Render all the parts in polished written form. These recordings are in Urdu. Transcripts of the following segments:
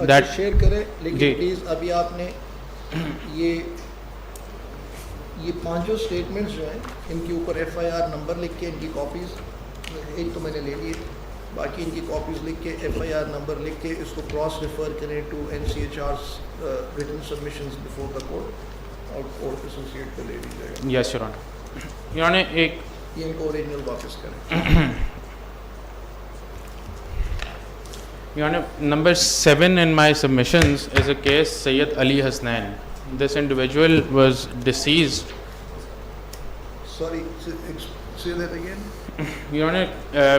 that شیئر کریں لیکن جی پلیز ابھی آپ نے یہ پانچوں اسٹیٹمنٹس جو ہیں ان کے اوپر ایف آئی آر نمبر لکھ کے ان کی کاپیز ایک تو میں نے لے لی ہے باقی ان کی کاپیز لکھ کے ایف آئی آر نمبر لکھ کے اس کو کراس ریفر کریں to N C H R's written submissions before the court اور کورٹ ایسوسیٹ کو لے لی جائے گا. Yes your honour. Your honour ایک یہ ان کو اوریجنل واپس کریں. Your Honor, number 7 in my submissions is a case Sayyid Ali Hasnain. This individual was deceased. Sorry, say that again. Your Honor,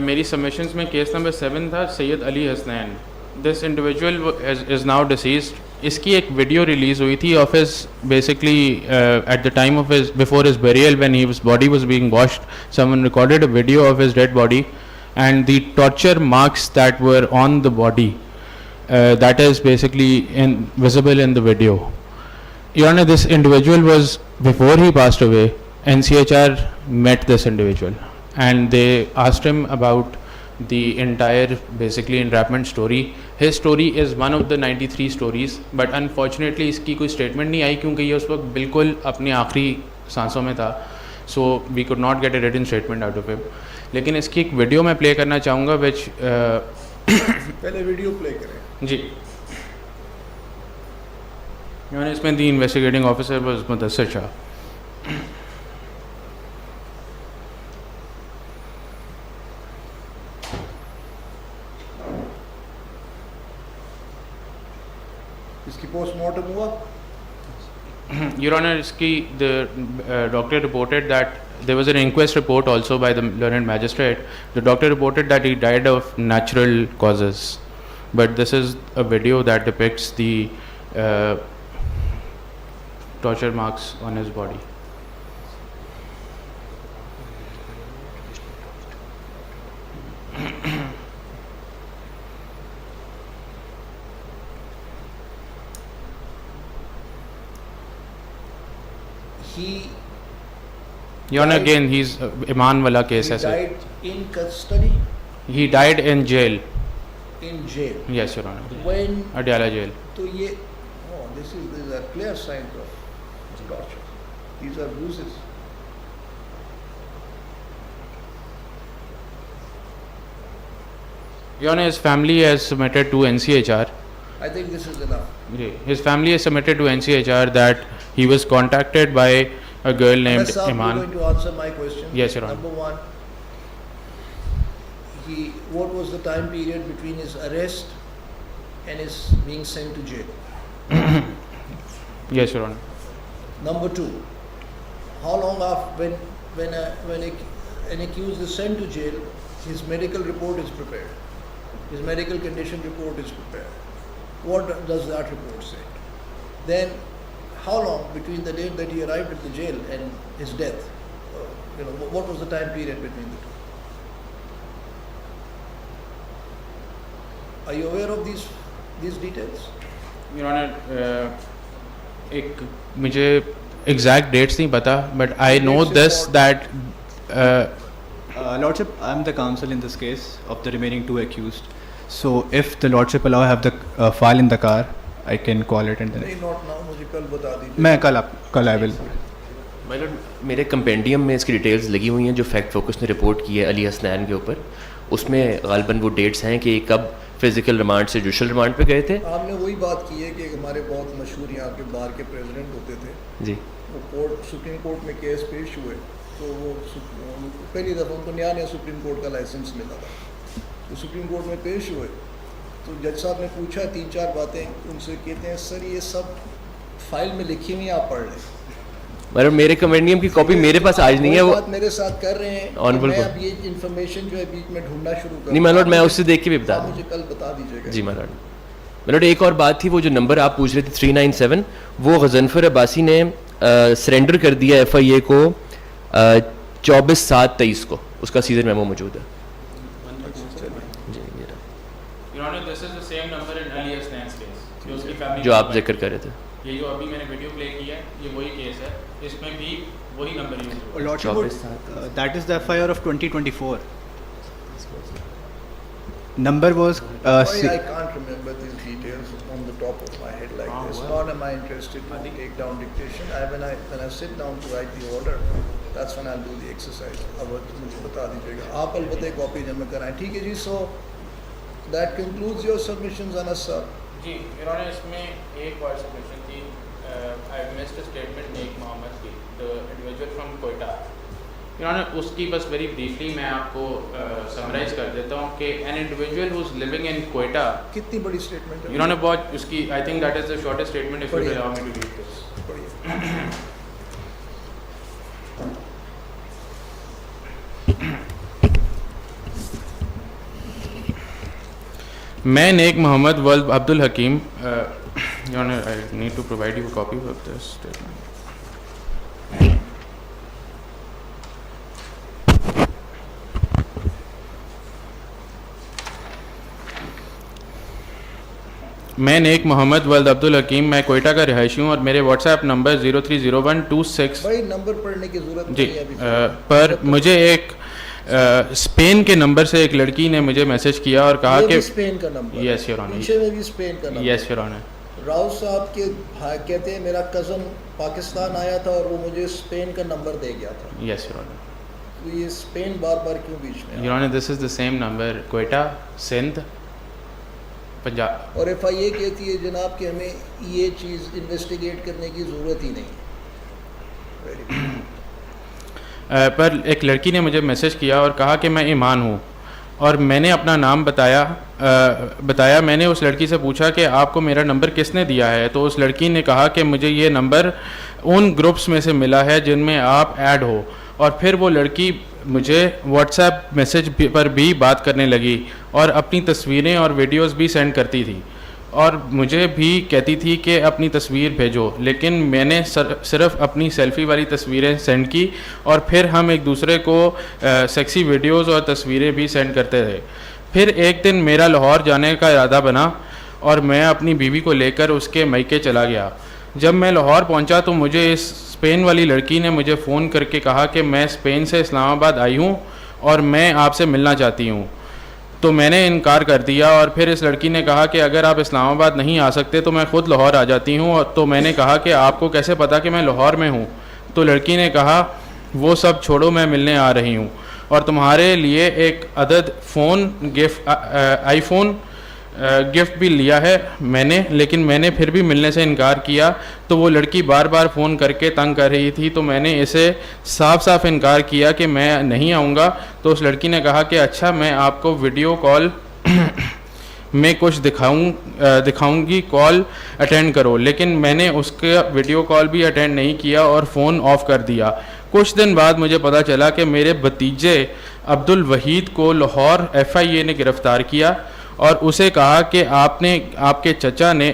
میری submissions میں case number 7 تھا Sayyid Ali Hasnain. This individual is now deceased. اس کی ایک ویڈیو ریلیز ہوئی تھی of his basically at the time of his before his burial when his body was being washed. Someone recorded a video of his dead body. And the torture marks that were on the body, that is basically visible in the video. Your Honor, this individual was, before he passed away, NCHR met this individual and they asked him about the entire basically entrapment story. His story is one of the 93 stories, but unfortunately اس کی کوئی statement نہیں آئی کیونکہ یہ اس وقت بالکل اپنی آخری سانسوں میں تھا. So we could not get a written statement out of him. لیکن اس کی ایک ویڈیو میں پلے کرنا چاہوں گا وچ پہلے ویڈیو پلے کریں. جی یعنی اس میں دی انویسٹیگیٹنگ آفیسر واز مدثر شاہ. اس کی پوسٹ مارٹم ہوا. Your Honor, اس کی doctor reported that there was an inquest report also by the learned magistrate. The doctor reported that he died of natural causes, but this is a video that depicts the torture marks on his body. Your Honor, again, he's Iman wala case hai sir. He died in custody. He died in jail. In jail. Yes, Your Honor. When? Adyala jail. So this is a clear sign of torture. These are bruises. Your Honor, his family has submitted to NCHR. I think this is enough. His family has submitted to NCHR that he was contacted by a girl named Iman. You're going to answer my question. Yes, Your Honor. Number one, what was the time period between his arrest and his being sent to jail? Yes, Your Honor. Number two, how long after when an accused is sent to jail, his medical report is prepared. His medical condition report is prepared. What does that report say? Then how long between the date that he arrived at the jail and his death? What was the time period between the two? Are you aware of these details? Your Honor, ایک مجھے exact dates نہیں پتا, but I know this that Lordship, I am the counsel in this case of the remaining two accused. So if the Lordship allow, I have the file in the car. I can call it and then. نہیں, not now. مجھے کل بتا دیجیے. میں کل I will. میرے کمپینڈیم میں اس کی ڈیٹیلز لگی ہوئی ہیں جو فیکٹ فوکس نے رپورٹ کی ہے علی حسنین کے اوپر. اس میں غالباً وہ ڈیٹس ہیں کہ کب فزیکل ریمانڈ سے جوڈیشل ریمانڈ پہ گئے تھے. آپ نے وہی بات کی ہے کہ ہمارے بہت مشہور یہاں کے بار کے پریزیڈنٹ ہوتے تھے جی, وہ سپریم کورٹ میں کیس پیش ہوئے تو وہ پہلی دفعہ ان کو نیا سپریم کورٹ کا لائسنس ملا تھا. تو سپریم کورٹ میں پیش ہوئے تو جج صاحب نے پوچھا 3-4 باتیں ان سے, کہتے ہیں سر یہ سب فائل میں لکھی ہوئی ہیں, آپ پڑھ لیں. مطلب میرے کمینڈیم کی کاپی میرے پاس آج نہیں ہے. وہ بات میرے ساتھ کر رہے ہیں, میں اب یہ انفارمیشن جو ہے بیچ میں ڈھونڈنا شروع کر. نہیں مائلوڈ, میں اس سے دیکھ کے بھی بتا دوں. مجھے کل بتا دیجیے گا. جی مائلوڈ, ایک اور بات تھی, وہ جو نمبر آپ پوچھ رہے تھے 397, وہ غضنفر عباسی نے سرنڈر کر دیا ایف آئی اے کو 24/7/23 کو. اس کا سیزر میمو موجود ہے. جو آپ ذکر کر رہے تھے, یہ جو ابھی میں نے ویڈیو پلے کیا ہے یہ وہی کیس ہے, اس میں بھی وہی نمبر یوز ہوا. Lordship, that is the FIR of 2024. Number was Sorry, I can't remember these details on the top of my head like this. Nor am I interested to take down dictation. When I sit down to write the order, that's when I'll do the exercise. اب مجھے بتا دیجیے گا آپ البتہ کاپی جمع کرائیں. ٹھیک ہے جی. So that concludes your submissions, Anas sir. G Your Honor, اس میں ایک اور سبمیشن تھی. I missed a statement نیک محمد کی, the individual from Quetta. Your Honor, اس کی بس ویری بریفلی میں آپ کو سمرائز کر دیتا ہوں کہ an individual who's living in Quetta. کتنی بڑی اسٹیٹمنٹ ہے؟ Your Honor, بہت اس کی I think that is the shortest statement if you will allow me to read this. میں نیک محمد ولد Abdul Hakim. Your Honor, I need to provide you a copy of this statement. میں نیک محمد ولد عبد الحکیم, میں کوئٹہ کا رہائشی ہوں اور میرے واٹس ایپ نمبر 030126 بھائی نمبر پڑھنے کی ضرورت جی نہیں ہے ابھی. پر مجھے ایک اسپین کے نمبر سے ایک لڑکی نے مجھے میسج کیا اور کہا کہ اسپین کا نمبر. یس یور آنر, پیچھے میں بھی اسپین کا number. Yes your owner. Rao صاحب کے کہتے ہیں میرا کزن پاکستان آیا تھا اور وہ مجھے اسپین کا نمبر دے گیا تھا. یس یور آنر. تو یہ اسپین بار بار کیوں بیچ میں؟ Your owner, this is the same number, Quetta, Sindh, Punjab. اور ایف آئی اے کہتی ہے جناب کہ ہمیں یہ چیز انویسٹیگیٹ کرنے کی ضرورت ہی نہیں. پر ایک لڑکی نے مجھے میسج کیا اور کہا کہ میں ایمان ہوں, اور میں نے اپنا نام بتایا. میں نے اس لڑکی سے پوچھا کہ آپ کو میرا نمبر کس نے دیا ہے, تو اس لڑکی نے کہا کہ مجھے یہ نمبر ان گروپس میں سے ملا ہے جن میں آپ ایڈ ہو. اور پھر وہ لڑکی مجھے واٹس ایپ میسج پر بھی بات کرنے لگی اور اپنی تصویریں اور ویڈیوز بھی سینڈ کرتی تھی, اور مجھے بھی کہتی تھی کہ اپنی تصویر بھیجو. لیکن میں نے صرف اپنی سیلفی والی تصویریں سینڈ کی, اور پھر ہم ایک دوسرے کو سیکسی ویڈیوز اور تصویریں بھی سینڈ کرتے تھے. پھر ایک دن میرا لاہور جانے کا ارادہ بنا اور میں اپنی بیوی کو لے کر اس کے میکے چلا گیا. جب میں لاہور پہنچا تو مجھے اس اسپین والی لڑکی نے مجھے فون کر کے کہا کہ میں اسپین سے اسلام آباد آئی ہوں اور میں آپ سے ملنا چاہتی ہوں. تو میں نے انکار کر دیا, اور پھر اس لڑکی نے کہا کہ اگر آپ اسلام آباد نہیں آ سکتے تو میں خود لاہور آ جاتی ہوں. تو میں نے کہا کہ آپ کو کیسے پتہ کہ میں لاہور میں ہوں؟ تو لڑکی نے کہا وہ سب چھوڑو, میں ملنے آ رہی ہوں اور تمہارے لیے ایک عدد فون آئی فون گفٹ بھی لیا ہے میں نے. لیکن میں نے پھر بھی ملنے سے انکار کیا. تو وہ لڑکی بار بار فون کر کے تنگ کر رہی تھی, تو میں نے اسے صاف انکار کیا کہ میں نہیں آؤں گا. تو اس لڑکی نے کہا کہ اچھا, میں آپ کو ویڈیو کال میں کچھ دکھاؤں گی, کال اٹینڈ کرو. لیکن میں نے اس کا ویڈیو کال بھی اٹینڈ نہیں کیا اور فون آف کر دیا. کچھ دن بعد مجھے پتہ چلا کہ میرے بھتیجے عبد الوحید کو لاہور ایف آئی اے نے گرفتار کیا اور اسے کہا کہ آپ کے چچا نے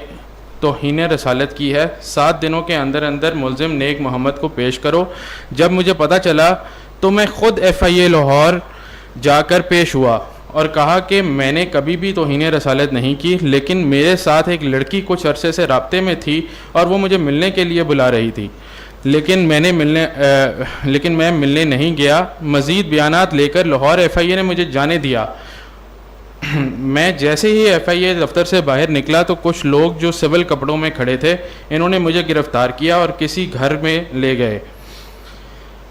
توہین رسالت کی ہے, 7 دنوں کے اندر ملزم نیک محمد کو پیش کرو. جب مجھے پتہ چلا تو میں خود ایف آئی اے لاہور جا کر پیش ہوا اور کہا کہ میں نے کبھی بھی توہین رسالت نہیں کی, لیکن میرے ساتھ ایک لڑکی کچھ عرصے سے رابطے میں تھی اور وہ مجھے ملنے کے لیے بلا رہی تھی, لیکن میں ملنے نہیں گیا. مزید بیانات لے کر لاہور ایف آئی اے نے مجھے جانے دیا. میں جیسے ہی ایف آئی اے دفتر سے باہر نکلا تو کچھ لوگ جو سول کپڑوں میں کھڑے تھے انہوں نے مجھے گرفتار کیا اور کسی گھر میں لے گئے,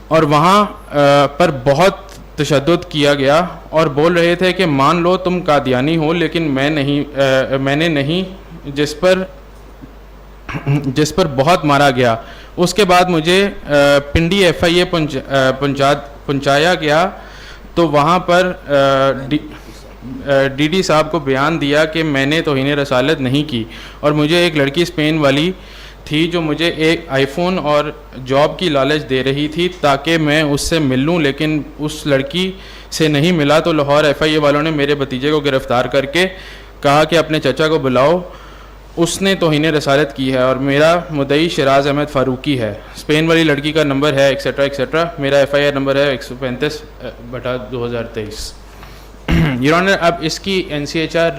اور وہاں پر بہت تشدد کیا گیا اور بول رہے تھے کہ مان لو تم قادیانی ہو, لیکن میں نے نہیں, جس پر بہت مارا گیا. اس کے بعد مجھے پنڈی ایف آئی اے پہنچایا گیا تو وہاں پر ڈی ڈی صاحب کو بیان دیا کہ میں نے توہین رسالت نہیں کی, اور مجھے ایک لڑکی اسپین والی تھی جو مجھے ایک آئی فون اور جاب کی لالچ دے رہی تھی تاکہ میں اس سے مل لوں, لیکن اس لڑکی سے نہیں ملا. تو لاہور ایف آئی اے والوں نے میرے بھتیجے کو گرفتار کر کے کہا کہ اپنے چچا کو بلاؤ, اس نے توہین رسالت کی ہے, اور میرا مدعی شراز احمد فاروقی ہے. اسپین والی لڑکی کا نمبر ہے ایکسیٹرا. میرا ایف آئی آر نمبر ہے 135/2023. یور آنر, اب اس کی N C H R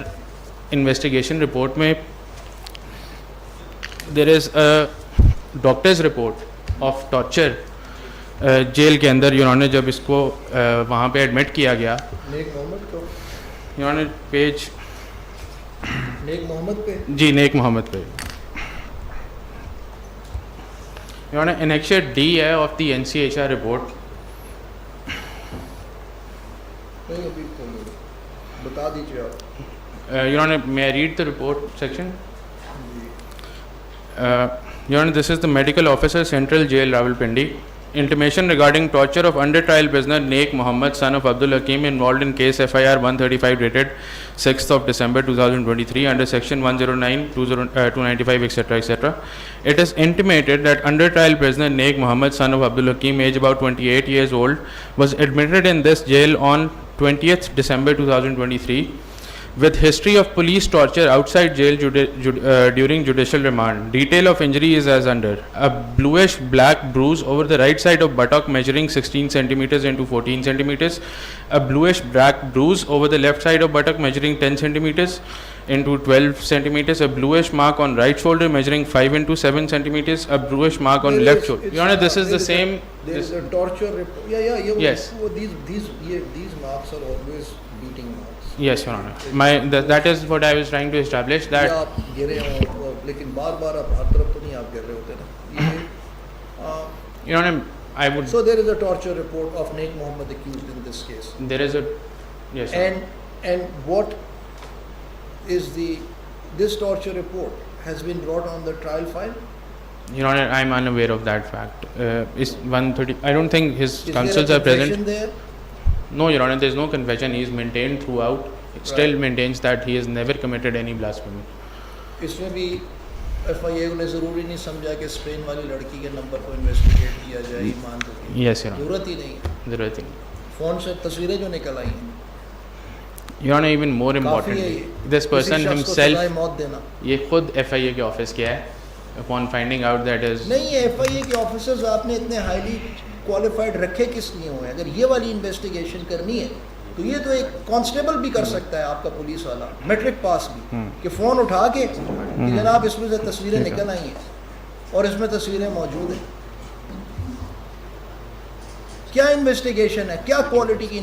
investigation report میں there is doctors report of torture jail کے اندر. یور آنر, جب اس کو وہاں پہ ایڈمٹ کیا گیا, نیک محمد کو Your Honor, page نیک محمد پہ جی نیک محمد پہ. Your Honor, annexure D ہے of the NCHR report. نہیں ابھی بتا دیجیے آپ. Your Honor, may I read the report section? Your Honor, this is the medical officer, Central Jail, Rawalpindi. Intimation regarding torture of under trial prisoner Naik Mohammed, son of Abdul Hakim, involved in case FIR 135 dated 6th of December 2023 under section 109, 295, etc., etc. It is intimated that under trial prisoner Naik Mohammed, son of Abdul Hakim, age about 28 years old, was admitted in this jail on 20th December 2023 with history of police torture outside jail during judicial remand. Detail of injury is as under: a bluish black bruise over the right side of buttock measuring 16 centimeters into 14 centimeters, a bluish black bruise over the left side of buttock measuring 10 centimeters into 12 centimeters, a bluish mark on right shoulder measuring 5 into 7 centimeters, a bluish mark on left shoulder. Your Honor, this is the same. There is a torture report. Yes. These marks are always beating marks. Yes, Your Honor. That is what I was trying to establish. That آپ گرے ہوں لیکن بار بار آپ ہر طرف تو نہیں آپ گر رہے ہوتے نا. Your Honor, I would. So there is a torture report of Naik Mohammed accused in this case. There is a. Yes. Your Honor. And what is this torture report has been brought on the trial file? Your Honor, I am unaware of that fact. Is 130. I don't think his Is counsels there are a confession present. there? No, Your Honor, there is no confession. He is maintained throughout. Still maintains that he has never committed any blasphemy. اس میں بھی ایف آئی اے نے ضروری نہیں سمجھا کہ اسپین والی لڑکی کے نمبر کو انویسٹیگیٹ کیا جائے ایمان کو. Yes, Your Honor. ضرورت ہی نہیں ہے. ضرورت نہیں. فون سے تصویریں جو نکل آئی ہیں Your Honor, even more کافی ہے importantly, یہ. this person کسی شخص کو سزائے himself, موت دینا یہ خود FIA کے آفس کیا ہے. Upon finding out that is. نہیں. ایف آئی اے کے آفیسرز آپ نے اتنے ہائیلی کوالیفائڈ رکھے کس لیے ہوئے ہیں؟ اگر یہ والی انویسٹیگیشن کرنی ہے تو یہ تو ایک کانسٹیبل بھی کر سکتا ہے آپ کا پولیس والا میٹرک پاس بھی کہ فون اٹھا کے کہ جناب اس میں سے تصویریں نکل آئی ہیں اور اس میں تصویریں موجود ہیں. کیا انویسٹیگیشن ہے؟ کیا کوالٹی کی